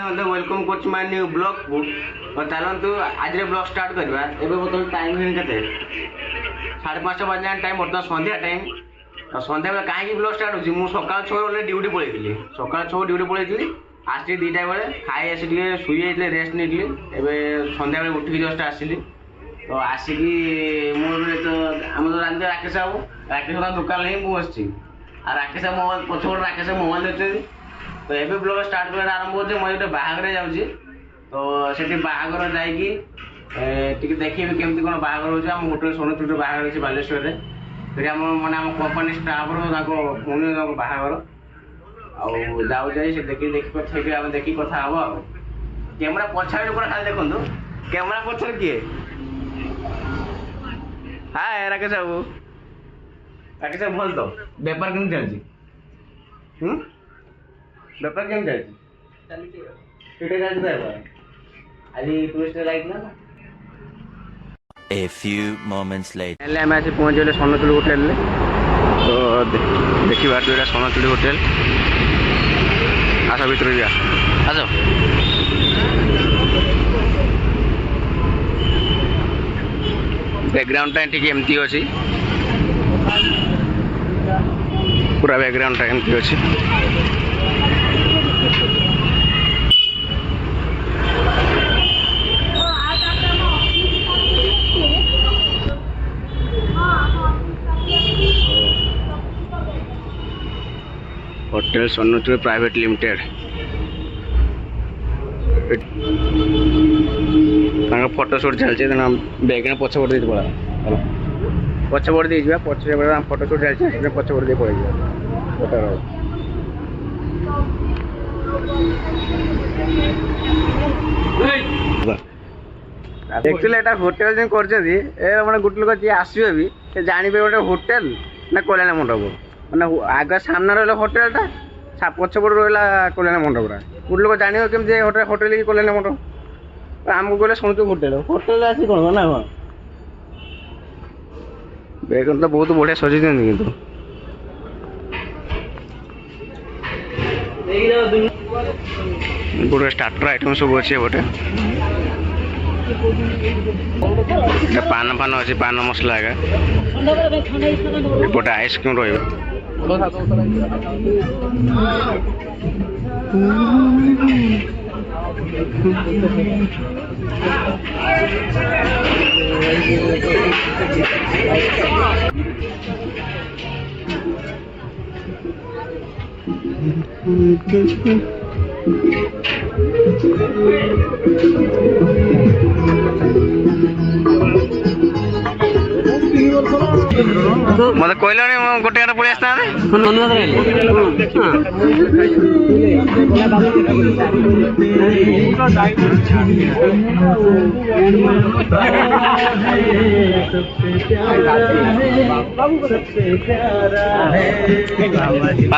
Welcome कर my new blog को चलतु आज ब्लॉग स्टार्ट करवा एबे बर्तमान टाइम है केते 5:30 बजे टाइम बर्तमान संध्या टाइम संध्या बेला कहीं ब्लॉग स्टार्ट होची मु सकाळ 6 ओले ड्यूटी पळेइली सकाळ 6 ड्यूटी पळेइली आसी 2टा बेले खाई आसी टिके सुई जाइले रेस्ट नेली एबे संध्या बेले उठी जस्ट आसीली तो आसिकी मु तो हम तो रांदे राकेश दुकान नहीं मु बसची आ राकेश मोबाइल पछोड़ राकेश मोबाइल देते तो एबे ब्लॉग स्टार्ट कर आरंभ होचे मैं गोटे बाहागर जाउची तो सेठी बाहागर जाईकी टिके देखिबे केमती कोन बाहागर होचे हम होटल सोनचुटी बाहागर अछि बालेश्वर रे फिर हम माने हम कंपनी स्टाफ रो ताको पुनी ताको बाहागर आ जाउ जाई से देखि कथा के हम देखि कथा हबो कैमरा पछाड़ ऊपर खाली देखंतु कैमरा पछाड़ किए हाय राकेश बाबू राकेश भल तो व्यापार केम चलछि व्यापार केम चलछि ठीक है व्यापार आज टूरिस्ट लाइक ना A few moments later. पहले हम ऐसे पहुंच गए सोनचुली होटल ले तो देखी बात जो सोनचुली होटल आसो भीतर जा आसो बैकग्राउंड टा ठीक एमती अछि पूरा बैकग्राउंड टा एमती अछि hotel Sonchuli private limited photo shoot चलছে बैग ने पछ पड़ पड़ा पछ पड़ दी पछ फोटो शूट चलছে पछ पड़ दी पड़े फोटो एक्चुअली एटा होटल जे करछथि ए माने गुट लोक जे आसीबे भी से जानिबे गोटे होटल ना कल्याण मंडप माने आग सामने रहा होटेलटा पछपट रहा कल्याण मंडपटा गोटे लोक जान केमती होटेल कि कल्याण मंडप आमको कहले शुणु होटेल होटेल आसी कौन ना कौन बैग तो बहुत बढ़िया सजे कि गोटे स्टार्टर आइटम सब अच्छे गोटे पान फान अच्छे पान मसला आगे गोटे आइसक्रीम रही मत कहल गोटे पड़े आसता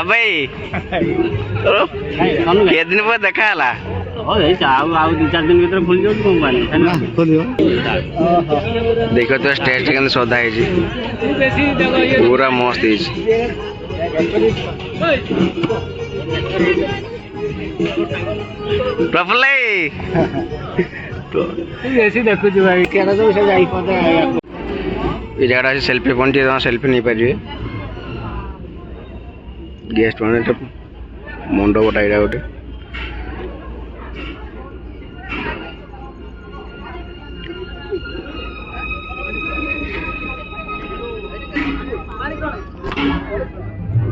भाई के दिन पर देखा है 2-4 दिन भीतर खुल जाओ कंपनी देखो तो स्टेज के सौदा है पूरा मस्त है प्रफुल्ल ऐसी देखो भाई क्या तो ये जगह सेल्फी पॉइंट सेल्फी नहीं पारे गेस्ट मैंने मंडपटा यहाँ गोटे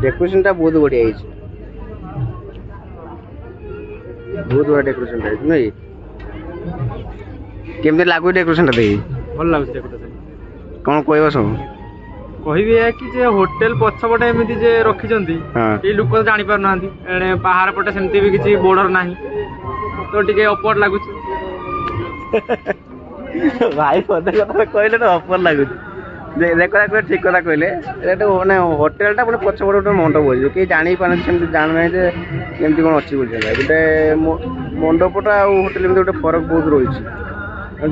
डेकोरेशन बहुत बढ़िया बहुत बड़ा डेकोरेशन नहीं केमती लागू डेकोरेशन भल लगुच डेकोरेशन कौन कह सब कहबी कि जे होटेल पछपटे एमती जे रखिछंती ये लोक जानि पार नांती एने बाहर पटे सेमती भी किछि बॉर्डर नाही तो टिके अपवर्ड लागुच भाई पदे कथा कहले तो अपवर्ड लागुच देखो ठीक कथा कहले मैंने होटेलटा मैंने पछपटे गोटे मंडप हो कि जानी पारे सेमती जान ना केमती कौन अच्छी बोल गोटे मंडपटा होटेल गोटे फरक बहुत रही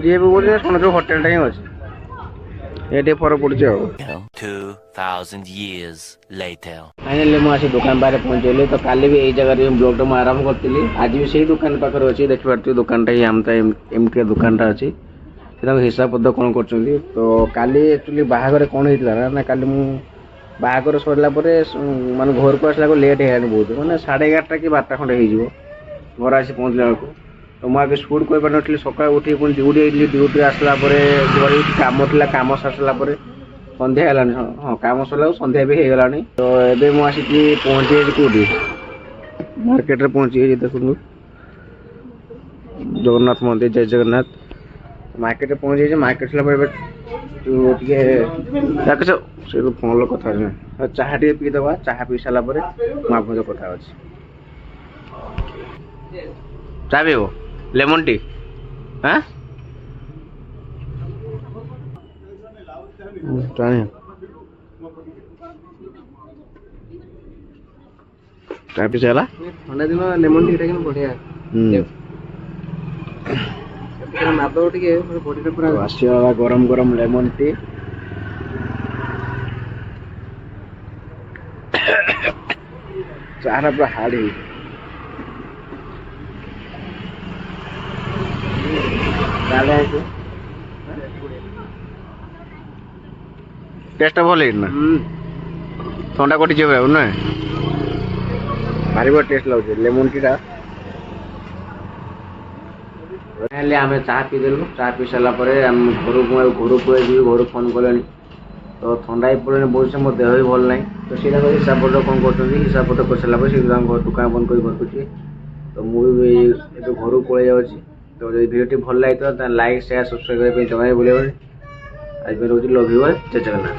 जी भी बोल सोनचुरी होटेलटा ही अच्छे ଏ ଟିକେ ଫରକ ପଡୁଛି ଆଉ 2,000 years later. फाइनाली ମୁଁ ଆସି ଦୋକାନ ବାହାରେ ପହଞ୍ଚିଲି। ତ କାଲି ବି ଏଇ ଜାଗାରେ ବ୍ଲଗଟା ମୁଁ ଆରମ୍ଭ କରିଥିଲି। ଆଜି ବି ସେଇ ଦୋକାନ ପାଖରେ ଅଛି, ଦେଖିପାରୁଥିବେ ଦୋକାନଟା ହିଁ ଆମ ଏମିତିଆ ଦୋକାନଟା ଅଛି। ସେ ତାଙ୍କ ହିସାବ ପତ୍ର କ'ଣ କରୁଛନ୍ତି। ତ କାଲି ଆକ୍ଚୁଆଲି ବାହାଘର କ'ଣ ହେଇଥିଲା ନା କାଲି ମୁଁ ବାହାଘର ସରିଲା ପରେ ମାନେ ଘରକୁ ଆସିଲାକୁ ଲେଟ୍ ହେଇଗଲାଣି ବହୁତ, ମାନେ 11:30 କି 12 ଖଣ୍ଡେ ହେଇଯିବ ଘରେ ଆସି ପହଞ୍ଚିଲା ବେଳକୁ। ତ ମୁଁ ଆଗେ ସୁଟ୍ କରିପାରିନଥିଲି, ସକାଳୁ ଉଠିକି ପୁଣି ଡ୍ୟୁଟି ଯାଇଥିଲି। ଡ୍ୟୁଟିରେ ଆସିଲା ପରେ ଘରେ କାମ ଥିଲା, କାମ ସାରିଲା ପରେ ସନ୍ଧ୍ୟା ହେଲାଣି। ହଁ କାମ ସରିଲା ସନ୍ଧ୍ୟା ବି ହେଇଗଲାଣି। ତ ଏବେ ମୁଁ ଆସିକି ପହଞ୍ଚି ଯାଇଛି କୋଉଠି, ମାର୍କେଟରେ ପହଞ୍ଚି ଯାଇଛି। ଦେଖନ୍ତୁ ଜଗନ୍ନାଥ ମନ୍ଦିର, ଜୟ ଜଗନ୍ନାଥ। ମାର୍କେଟରେ ପହଞ୍ଚି ଯାଇଛି। ମାର୍କେଟ ଆସିଲା ପରେ ଏବେ ଟିକେ ଦେଖୁଛ ସେ ଫୋନ କଥା ଅଛି, ଚାହା ଟିକେ ପିଇଦେବା। ଚାହା ପିଇ ସାରିଲା ପରେ ମୁଁ ଆପଣଙ୍କ ସହ କଥା ଅଛି। ଚା ପିଇବ ଲେମନ ଟି? ହଁ ଚା ପିଇ ସାରିଲା। ଥଣ୍ଡା ଦିନ ଲେମନ ଟି ଟା କିନ୍ତୁ ବଢିଆ। ମାଦ ଟିକେ ବଡିଟା ପୁରା ଆସିବା ଗରମ ଗରମ ଲେମନ ଟି। ଚାହା ପୁରା ହାର୍ଡ ହେଇଛି। ଟେଷ୍ଟଟା ଭଲ ହେଇଛି ନା? ଥଣ୍ଡା କଟିଯିବ ଆଉ ନୁହେଁ, ଭାରି ବଡ଼ ଟେଷ୍ଟ ଲାଗୁଛି ଲେମନ ଟିଟା। ହେଲେ ଆମେ ଚାହା ପିଇଦେଲୁ। ଚାହା ପିଇ ସାରିଲା ପରେ ଆମେ ଘରକୁ ଯିବି। ଘରକୁ ଫୋନ୍ କଲେଣି। ତ ଥଣ୍ଡା ହେଇ ପଡ଼ିଲାଣି ବହୁତ, ମୋ ଦେହ ବି ଭଲ ନାହିଁ। ତ ସେଇଟା ହିସାବ ପତ୍ର କ'ଣ କରୁଛନ୍ତି, ହିସାବ ପତ୍ର କରିସାରିଲା ପରେ ସେ ତାଙ୍କ ଦୋକାନ ବନ୍ଦ କରି ଘରକୁ ଯିବେ। ତ ମୁଁ ବି ଏବେ ଘରକୁ ପଳେଇ ଯାଉଛି। ତ ଯଦି ଭିଡ଼ିଓଟି ଭଲ ଲାଗିଥିବ ତାହେଲେ ଲାଇକ୍, ସେୟାର, ସବସ୍କ୍ରାଇବ୍ କରିବା ପାଇଁ ଜମାଇ ଭୁଲିବନି। ଆଜି ପାଇଁ ରହୁଛି, ଲଭ୍ ୟୁ, ଜୟ ଜଗନ୍ନାଥ।